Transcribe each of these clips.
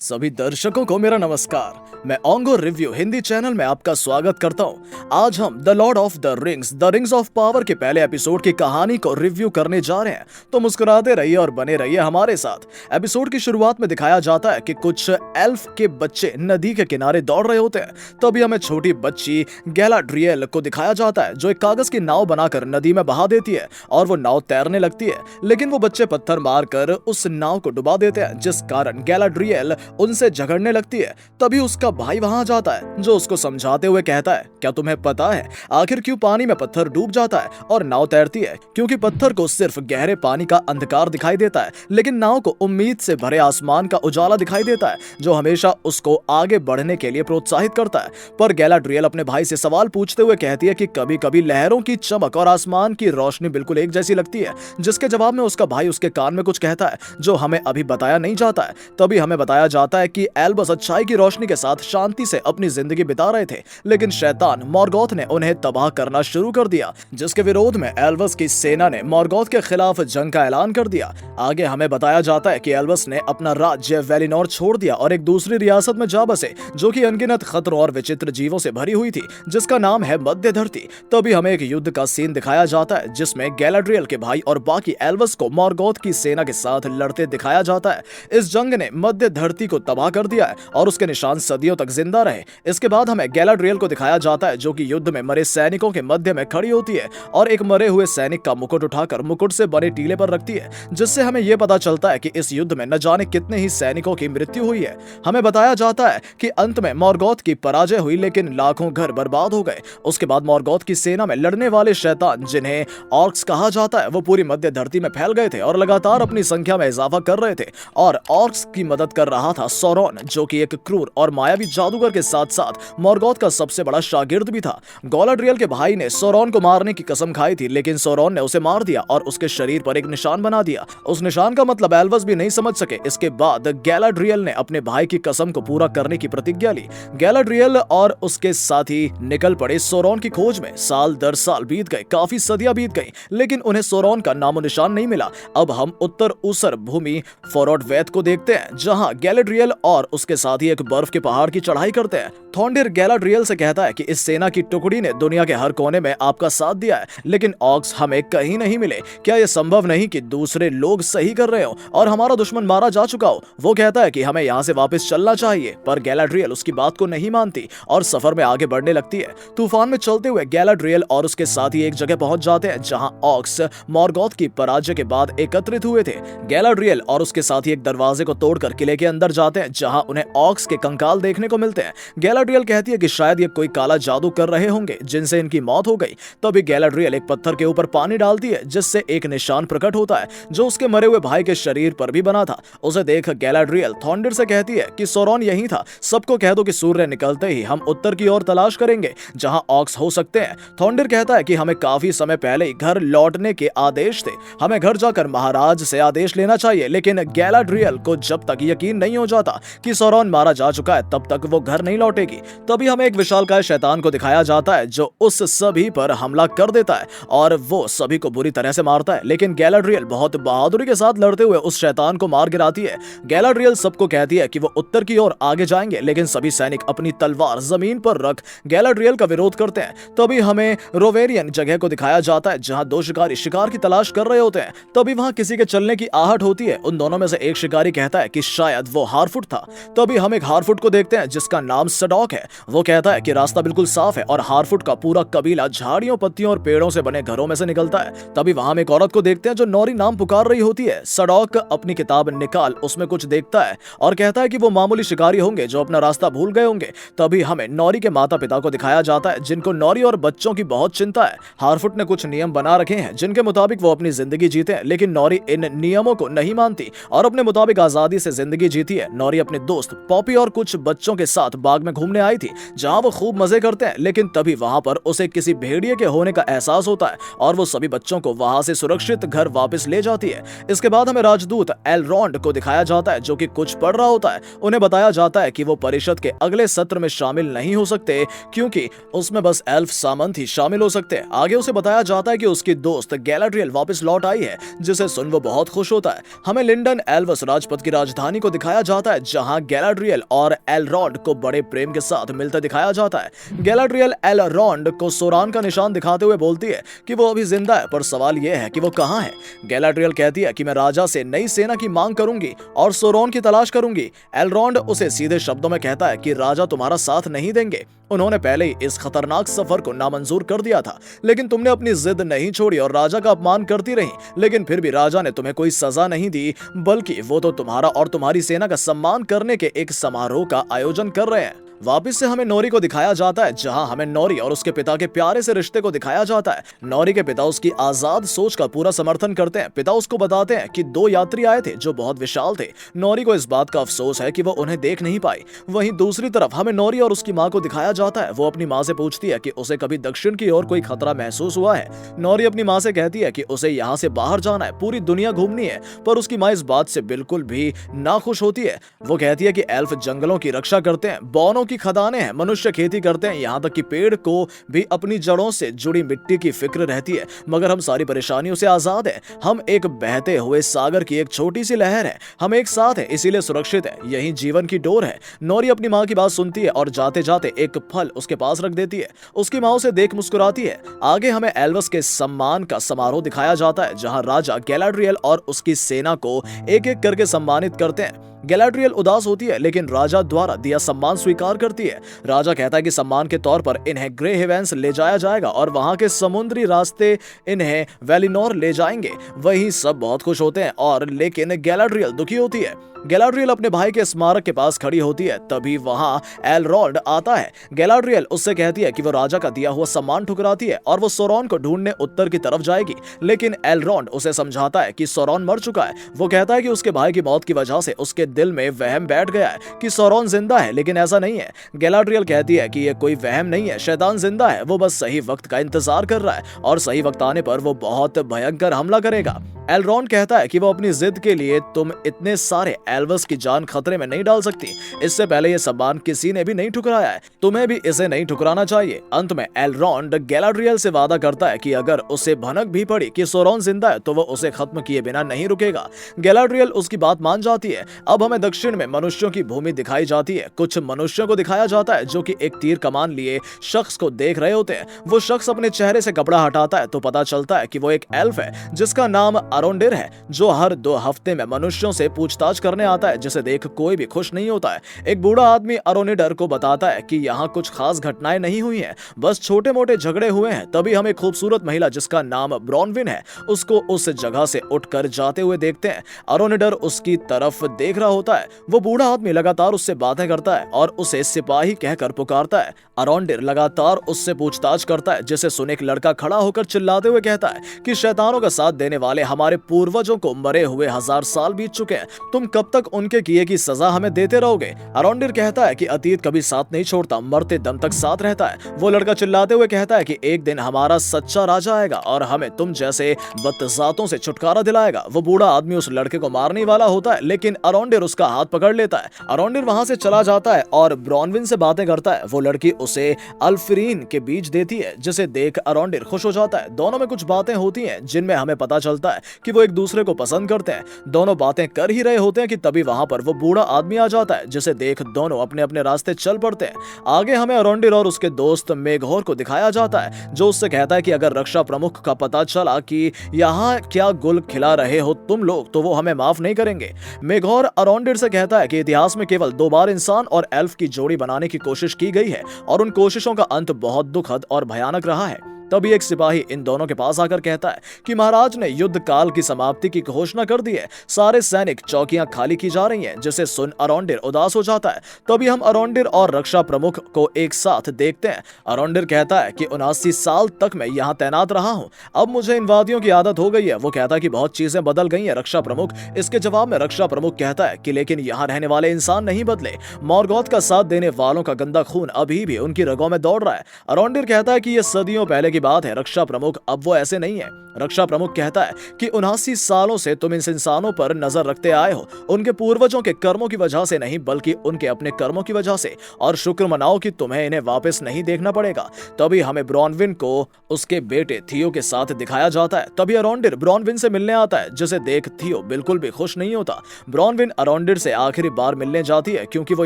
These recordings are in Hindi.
सभी दर्शकों को मेरा नमस्कार। मैं ओंगो रिव्यू हिंदी चैनल में आपका स्वागत करता हूं। आज हम the Lord of the rings of power के पहले एपिसोड की कहानी को रिव्यू करने जा रहे हैं, तो मुस्कुराते रहिए और बने रहिए हमारे साथ। एपिसोड की शुरुआत में दिखाया जाता है कि कुछ एल्फ के बच्चे नदी के किनारे दौड़ रहे होते हैं। तभी हमें छोटी बच्ची गैलाड्रियल को दिखाया जाता है, जो एक कागज की नाव बनाकर नदी में बहा देती है और वो नाव तैरने लगती है, लेकिन वो बच्चे पत्थर मारकर उस नाव को डुबा देते हैं, जिस कारण गैलाड्रियल उनसे झगड़ने लगती है। तभी उसका भाई वहां जाता है, जो उसको समझाते हुए कहता है, क्या तुम्हें पता है आखिर क्यों पानी में पत्थर डूब जाता है और नाव तैरती है? क्योंकि पत्थर को सिर्फ गहरे पानी का अंधकार दिखाई देता है, लेकिन नाव को उम्मीद से भरे आसमान का उजाला दिखाई देता है, जो हमेशा उसको आगे बढ़ने के लिए प्रोत्साहित करता है। पर गैलाड्रियल अपने भाई से सवाल पूछते हुए कहती है कि कभी कभी लहरों की चमक और आसमान की रोशनी बिल्कुल एक जैसी लगती है, जिसके जवाब में उसका भाई उसके कान में कुछ कहता है जो हमें अभी बताया नहीं जाता है। तभी हमें बताया जाता है कि एल्बस अच्छाई की रोशनी के साथ शांति से अपनी जिंदगी बिता रहे थे, लेकिन शैतान मॉर्गोथ ने उन्हें तबाह करना शुरू कर दिया, जिसके विरोध में एल्बस की सेना ने मॉर्गोथ के खिलाफ जंग का ऐलान कर दिया। आगे हमें बताया जाता है कि एल्बस ने अपना राज्य वेलिनोर छोड़ दिया और एक दूसरी रियासत में जा बसे, जो कि अनगिनत खतरों और विचित्र जीवों से भरी हुई थी, जिसका नाम है मध्य धरती। तभी हमें एक युद्ध का सीन दिखाया जाता है, जिसमें गैलाड्रियल के भाई और बाकी एल्बस को मॉर्गोथ की सेना के साथ लड़ते दिखाया जाता है। इस जंग ने मध्य धरती को तबाह कर दिया है और उसके निशान सदियों तक जिंदा रहे। इसके बाद हमें गैलाड्रियल को दिखाया जाता है, जो कि युद्ध में मरे सैनिकों के मध्य में खड़ी होती है और एक मरे हुए सैनिक का मुकुट उठाकर मुकुट से बने टीले पर रखती है, जिससे हमें यह पता चलता है कि इस युद्ध में न जाने कितने ही सैनिकों की मृत्यु हुई है। हमें बताया जाता है कि अंत में मॉर्गोथ की पराजय हुई, लेकिन लाखों घर बर्बाद हो गए। उसके बाद मॉर्गोथ की सेना में लड़ने वाले शैतान, जिन्हें ऑर्क्स कहा जाता है, वो पूरी मध्य धरती में फैल गए थे और लगातार अपनी संख्या में इजाफा कर रहे थे। और ऑर्क्स की मदद कर रहा था सौरॉन, जो कि एक क्रूर और मायावी जादूगर के साथ साथ मॉर्गोथ का सबसे बड़ा शागिर्द भी था। गैलाड्रियल के भाई ने सौरॉन को मारने की कसम खाई थी, लेकिन सौरॉन ने उसे मार दिया और उसके शरीर पर एक निशान बना दिया। उस निशान का मतलब एल्बस भी नहीं समझ सके। इसके बाद गैलाड्रियल ने अपने भाई की कसम को पूरा करने की प्रतिज्ञा ली। गैलाड्रियल और उसके साथी निकल पड़े सौरॉन की खोज में। साल दर साल बीत गए, काफी सदियां बीत गई, लेकिन उन्हें सौरॉन का नामो निशान नहीं मिला। अब हम उत्तर ऊसर भूमि फोरोटवेथ को देखते हैं, जहां गैलाड्रियल और उसके साथी एक बर्फ के पहाड़ की चढ़ाई करते हैं। थॉन्डिर गैलाड्रियल से कहता है कि इस सेना की टुकड़ी ने दुनिया के हर कोने में आपका साथ दिया है, लेकिन ऑक्स हमें कहीं नहीं मिले। क्या यह संभव नहीं कि दूसरे लोग सही कर रहे हो और हमारा दुश्मन मारा जा चुका हो? वो कहता है कि हमें यहाँ से वापस चलना चाहिए, पर गैलाड्रियल उसकी बात को नहीं मानती और सफर में आगे बढ़ने लगती है। तूफान में चलते हुए गैलाड्रियल और उसके साथी एक जगह पहुंच जाते हैं, जहां ऑक्स मॉर्गोथ की पराजय के बाद एकत्रित हुए थे। गैलाड्रियल और उसके साथी एक दरवाजे को तोड़कर किले के अंदर जाते हैं, जहां उन्हें ऑक्स के कंकाल देखने को मिलते हैं। गैलाड्रियल कहती है कि शायद ये कोई काला जादू कर रहे होंगे, जिनसे इनकी मौत हो गई। तभी गैलाड्रियल एक पत्थर के ऊपर पानी डालती है, जिससे एक निशान प्रकट होता है, जो उसके मरे हुए भाई के शरीर पर भी बना था। उसे देख गैलाड्रियल थॉन्डिर से कहती है कि सौरॉन यही था, सबको कह दो कि सूर्य निकलते ही हम उत्तर की ओर तलाश करेंगे, जहां ऑक्स हो सकते हैं। थॉन्डिर कहता है कि हमें काफी समय पहले ही घर लौटने के आदेश थे, हमें घर जाकर महाराज से आदेश लेना चाहिए। लेकिन गैलाड्रियल को जब तक यकीन नहीं हो जाता कि सौरॉन मारा जा चुका है, तब तक वो घर नहीं लौटेगी। तभी हमें एक विशालकाय शैतान को दिखाया जाता है, जो उस सभी पर हमला कर देता है और वो सभी को बुरी तरह से मारता है, लेकिन गैलाड्रियल बहुत बहादुरी के साथ लड़ते हुए उस शैतान को मार गिराती है। गैलाड्रियल सबको कहती है कि वो उत्तर की ओर आगे जाएंगे, लेकिन सभी सैनिक अपनी तलवार जमीन पर रख गैलाड्रियल का विरोध करते हैं। तभी हमें रोवेरियन जगह को दिखाया जाता है, जहां दो शिकारी शिकार की तलाश कर रहे होते हैं। तभी वहां किसी के चलने की आहट होती है। उन दोनों में से एक शिकारी कहता है कि शायद वो हारफुट था। तभी हम एक हारफुट को देखते हैं, जिसका नाम सडॉक है। वो कहता है कि रास्ता बिल्कुल साफ है और हारफुट का पूरा कबीला झाड़ियों, पत्तियों और पेड़ों से बने घरों में से निकलता है। तभी वहां हम एक औरत को देखते हैं, जो नौरी नाम पुकार रही होती है। सडॉक अपनी किताब निकाल उसमें कुछ देखता है और कहता है कि वो मामूली शिकारी होंगे जो अपना रास्ता भूल गए होंगे। तभी हमें नौरी के माता पिता को दिखाया जाता है, जिनको नौरी और बच्चों की बहुत चिंता है। हारफुट ने कुछ नियम बना रखे हैं, जिनके मुताबिक वो अपनी जिंदगी जीते हैं, लेकिन नौरी इन नियमों को नहीं मानती और अपने मुताबिक आजादी से जिंदगी जीती है। नौरी अपने दोस्त पॉपी और कुछ बच्चों के साथ बाग में घूमने आई थी, जहां वो खूब मजे करते हैं, लेकिन तभी वहां पर उसे किसी भेड़िए के होने का एहसास होता है और वो सभी बच्चों को वहां से सुरक्षित घर वापस ले जाती है। इसके बाद हमें राजदूत एलरॉन्ड को दिखाया जाता है, जो कि कुछ पढ़ रहा होता है। उन्हें बताया जाता है कि वो परिषद के अगले सत्र में शामिल नहीं हो सकते, क्योंकि उसमें बस एल्फ सामंत ही शामिल हो सकते हैं। आगे उसे बताया जाता है कि उसकी दोस्त गैलाड्रियल वापस लौट आई है, जिसे सुन वो बहुत खुश होता है। हमें लिंडन एल्वस राजपथ की राजधानी को दिखाया जाता है जहां गैलाड्रियल और एलरॉन्ड को बड़े प्रेम के साथ मिलते दिखाया जाता है। गैलाड्रियल एलरॉन्ड को सोरान का निशान दिखाते हुए बोलती है कि वो अभी जिंदा है, पर सवाल यह है कि वो कहां है। गैलाड्रियल कहती है कि मैं राजा से नई सेना की मांग करूंगी और सोरोन की तलाश करूंगी। एलरॉन्ड उसे सीधे शब्दों में कहता है कि राजा तुम्हारा साथ नहीं देंगे, उन्होंने पहले ही इस खतरनाक सफर को नामंजूर कर दिया था, लेकिन तुमने अपनी जिद नहीं छोड़ी और राजा का अपमान करती रही। लेकिन फिर भी राजा ने तुम्हें कोई सजा नहीं दी, बल्कि वो तो तुम्हारा और तुम्हारी सेना का सम्मान करने के एक समारोह का आयोजन कर रहे हैं। वापिस से हमें नोरी को दिखाया जाता है, जहां हमें नोरी और उसके पिता के प्यारे से रिश्ते को दिखाया जाता है। नोरी के पिता उसकी आजाद सोच का पूरा समर्थन करते हैं। पिता उसको बताते हैं कि 2 यात्री आए थे जो बहुत विशाल थे। नोरी को इस बात का अफसोस है कि वो उन्हें देख नहीं पाई। वहीं दूसरी तरफ हमें नोरी और उसकी माँ को दिखाया जाता है। वो अपनी माँ से पूछती है कि उसे कभी दक्षिण की ओर कोई खतरा महसूस हुआ है। नोरी अपनी माँ से कहती है कि उसे यहाँ से बाहर जाना है, पूरी दुनिया घूमनी है, पर उसकी माँ इस बात से बिल्कुल भी नाखुश होती है। वो कहती है कि एल्फ जंगलों की रक्षा करते हैं, बौनों की खदानें हैं, मनुष्य खेती करते हैं, यहाँ तक कि पेड़ को भी अपनी जड़ों से जुड़ी मिट्टी की फिक्र रहती है, मगर हम सारी परेशानियों से आजाद हैं। हम एक बहते हुए सागर की एक छोटी सी लहर है, हम एक साथ हैं, इसीलिए सुरक्षित है, यही जीवन की डोर है। नोरी अपनी माँ की बात सुनती है और जाते जाते एक फल उसके पास रख देती है। उसकी माँ उसे देख मुस्कुराती है। आगे हमें एल्वस के सम्मान का समारोह दिखाया जाता है, जहाँ राजा गैलाड्रियल और उसकी सेना को एक एक करके सम्मानित करते हैं। गैलाड्रियल उदास होती है, लेकिन राजा द्वारा दिया सम्मान स्वीकार करती है। राजा कहता है कि सम्मान के तौर पर इन्हें ग्रे हेवेंस ले जाया जाएगा और वहां के समुद्री रास्ते इन्हें वेलिनोर ले जाएंगे। वहीं सब बहुत खुश होते हैं और लेकिन गैलाड्रियल दुखी होती है। गैलाड्रियल अपने भाई के स्मारक के पास खड़ी होती है, तभी वहां एलरॉन्ड आता है। गैलाड्रियल उससे कहती है कि वो राजा का दिया हुआ सम्मान ठुकराती है और वो सोरोन को ढूंढने उत्तर की तरफ जाएगी, लेकिन एलरॉन्ड उसे समझाता है कि सोरोन मर चुका है। वो कहता है कि उसके भाई की मौत की वजह से उसके दिल में वहम बैठ गया है कि सोरोन जिंदा है, लेकिन ऐसा नहीं है। गैलाड्रियल कहती है कि ये कोई वहम नहीं है, शैतान जिंदा है, वो बस सही वक्त का इंतजार कर रहा है और सही वक्त आने पर वो बहुत भयंकर हमला करेगा। एलरॉन्ड कहता है कि वो अपनी जिद के लिए तुम इतने सारे एल्वस की जान खतरे में नहीं डाल सकती। इससे पहले ये सम्मान किसी ने भी नहीं ठुकराया है, तुम्हें भी इसे नहीं ठुकराना चाहिए। अंत में एलरॉन्ड गैलाड्रियल से वादा करता है कि अगर उसे भनक भी पड़ी कि सोरोन जिंदा है तो वो उसे खत्म किए बिना नहीं रुकेगा। गैलाड्रियल उसकी बात मान जाती है। अब हमें दक्षिण में मनुष्यों की भूमि दिखाई जाती है। कुछ मनुष्यों को दिखाया जाता है जो कि एक तीर कमान लिए शख्स को देख रहे होते हैं। वो शख्स अपने चेहरे से कपड़ा हटाता है तो पता चलता है कि वो एक एल्फ है जिसका नाम अरोंडिर है, जो हर 2 हफ्ते में मनुष्यों से पूछताछ करने आता है, जिसे देख कोई भी खुश नहीं होता है। एक बूढ़ा आदमी अरोनिडर को बताता है कि यहाँ कुछ खास घटनाएं नहीं हुई हैं, बस छोटे मोटे झगड़े हुए हैं। तभी हम एक खूबसूरत महिला जिसका नाम ब्रॉनविन है उसको उस जगह से उठकर जाते हुए देखते हैं। अरोनिडर उसकी तरफ देख रहा होता है। वो बूढ़ा आदमी लगातार उससे बातें करता है और उसे सिपाही कहकर पुकारता है। अरोनिडर लगातार उससे पूछताछ करता है, जिसे सुन एक लड़का खड़ा होकर चिल्लाते हुए कहता है कि शैतानों का साथ देने वाले हमारे पूर्वजों को मरे हुए 1000 साल बीत चुके हैं, तुम कब तक उनके किए की सजा हमें देते रहोगे। अरोंडिर कहता है कि अतीत कभी साथ नहीं छोड़ता, मरते दम तक साथ रहता है। वो लड़का चिल्लाते हुए कहता है कि एक दिन हमारा सच्चा राजा आएगा और हमें तुम जैसे बदजातों से छुटकारा दिलाएगा। वो बूढ़ा आदमी उस लड़के को मारने वाला होता है, लेकिन अरोंडिर उसका हाथ पकड़ लेता है। अरोंडिर वहां से चला जाता है और ब्रॉनविन से बातें करता है। वो लड़की उसे अल्फरीन के बीज देती है, जिसे देख अरोंडिर खुश हो जाता है। दोनों में कुछ बातें होती हैं जिनमें हमें पता चलता है कि वो एक दूसरे को पसंद करते हैं। दोनों बातें कर ही रहे होते हैं कि तभी वहां पर वो बूढ़ा आदमी आ जाता है, जिसे देख दोनों अपने अपने रास्ते चल पड़ते हैं। आगे हमें अरोंडिर और उसके दोस्त मेघोर को दिखाया जाता है, जो उससे कहता है कि अगर रक्षा प्रमुख का पता चला कि यहाँ क्या गुल खिला रहे हो तुम लोग, तो वो हमें माफ नहीं करेंगे। मेघोर अरोंडिर से कहता है कि इतिहास में केवल 2 बार इंसान और एल्फ की जोड़ी बनाने की कोशिश की गई है और उन कोशिशों का अंत बहुत दुखद और भयानक रहा है। तभी एक सिपाही इन दोनों के पास आकर कहता है कि महाराज ने युद्ध काल की समाप्ति की घोषणा कर दी है, सारे सैनिक चौकियां खाली की जा रही हैं, जिसे सुन अरोंडिर उदास हो जाता है। तभी हम अरोंडिर और रक्षा प्रमुख को एक साथ देखते हैं। अरोंडिर कहता है कि 79 साल तक मैं यहाँ तैनात रहा हूँ, अब मुझे इन वादियों की आदत हो गई है। वो कहता है कि बहुत चीजें बदल गई हैं रक्षा प्रमुख। इसके जवाब में रक्षा प्रमुख कहता है कि लेकिन यहाँ रहने वाले इंसान नहीं बदले, मॉर्गोथ का साथ देने वालों का गंदा खून अभी भी उनकी रगों में दौड़ रहा है। अरोंडिर कहता है कि यह सदियों पहले की की बात है, रक्षा प्रमुख अब वो ऐसे नहीं है। रक्षा प्रमुख कहता है कि 79 सालों से तुम इन इंसानों पर नजर रखते आए हो, उनके पूर्वजों के कर्मों की वजह से नहीं बल्कि उनके अपने कर्मों की वजह से, और शुक्र मनाओ कि तुम्हें इन्हें वापस नहीं देखना पड़ेगा। तभी हमें ब्रॉनविन को उसके बेटे थियो के साथ दिखाया जाता है। तभी अरोंडिर ब्रॉनविन से मिलने आता है, जिसे देख थियो बिल्कुल भी खुश नहीं होता। ब्रॉनविन अरोंडिर से आखिरी बार मिलने जाती है क्योंकि वो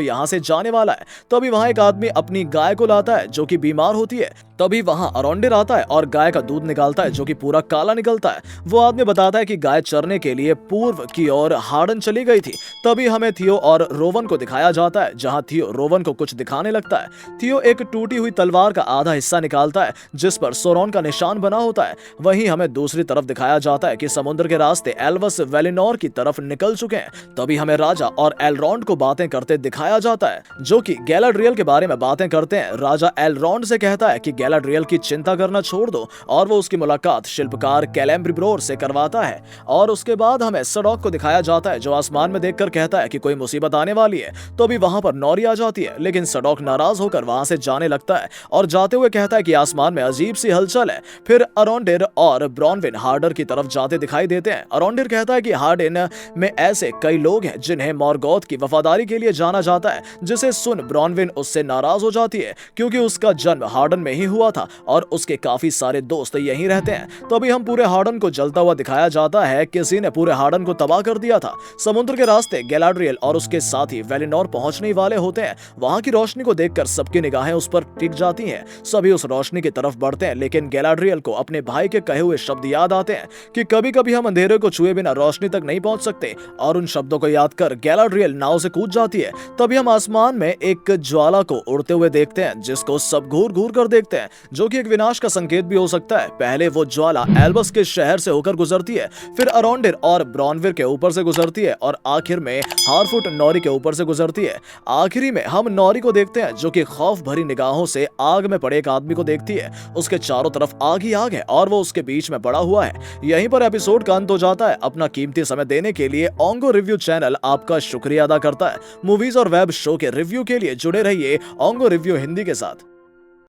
यहाँ से जाने वाला है। तभी वहां एक आदमी अपनी गाय को लाता है जो कि बीमार होती है। तभी वहां अरोंडिर आता है और गाय का दूध निकालता है जो कि पूरा काला निकलता है। वो आदमी बताता है कि गाय चरने के लिए पूर्व की ओर हार्डन चली गई थी। तभी हमें थियो और रोवन को दिखाया जाता है, जहां थियो रोवन को कुछ दिखाने लगता है। थियो एक टूटी हुई तलवार का आधा हिस्सा निकालता है जिस पर सोरोन का निशान बना होता है। वहीं हमें दूसरी तरफ दिखाया जाता है कि समुद्र के रास्ते एल्वस वेलिनोर की तरफ निकल चुके हैं। तभी हमें राजा और एलरॉन्ड को बातें करते दिखाया जाता है, जो कि गैलाड्रियल के बारे में बातें करते हैं। राजा एलरॉन्ड से कहता है कि गैलाड्रियल की चिंता करना छोड़ दो, और वो उसकी मुलाकात शिल्पकार कैलेम्ब्रिब्रोर से करवाता है। और उसके बाद हमें सडॉक को दिखाया जाता है, जो आसमान में देखकर कहता है कि कोई मुसीबत आने वाली है। तो अभी वहां पर नौरी आ जाती है, लेकिन सडॉक नाराज होकर वहां से जाने लगता है और जाते हुए कहता है कि आसमान में अजीब सी हलचल है। फिर अरोंडिर और ब्रॉनविन हार्डर की तरफ जाते दिखाई देते हैं। अरोंडिर कहता है कि हार्डन में ऐसे कई लोग हैं जिन्हें मॉर्गोथ की वफादारी के लिए जाना जाता है, जिसे सुन ब्रॉनविन उससे नाराज हो जाती है क्योंकि उसका जन्म हार्डन में ही हुआ था और उसके काफी सारे दोस्त यहीं रहते हैं। तो अभी हम पूरे हार्डन को जलता हुआ दिखाया जाता है। किसी ने पूरे हार्डन को तबाह कर दिया था। समुद्र के रास्ते गैलाड्रियल और उसके साथी वेलिनोर पहुंचने वाले होते हैं। वहां की रोशनी को देखकर सबकी निगाहें उस पर टिक जाती हैं। सभी उस रोशनी की तरफ बढ़ते हैं, लेकिन गैलाड्रियल को अपने भाई के कहे हुए शब्द याद आते हैं कि कभी कभी हम अंधेरे को छुए बिना रोशनी तक नहीं पहुंच सकते, और उन शब्दों को याद कर गैलाड्रियल नाव से कूद जाती है। तभी हम आसमान में एक ज्वाला को उड़ते हुए देखते हैं, जिसको सब घूर घूर कर देखते हैं, जो कि एक विनाश का संकेत भी हो सकता है। पहले वो ज्वाला एल्बस के शहर से होकर गुजरती है, फिर अरोंडिर और ब्रॉनविर के ऊपर से गुजरती है, और आखिर में हारफुट नौरी के ऊपर से गुजरती है। आखिरी में हम नौरी को देखते हैं, जो कि खौफ भरी निगाहों से आग में पड़े एक आदमी को देखती है। उसके चारों तरफ आग ही आग है और वो उसके बीच में पड़ा हुआ है। यहीं पर एपिसोड का अंत हो जाता है। अपना कीमती समय देने के लिए ओंगो रिव्यू चैनल आपका शुक्रिया अदा करता है। मूवीज और वेब शो के रिव्यू के लिए जुड़े रहिए ओंगो रिव्यू हिंदी के साथ।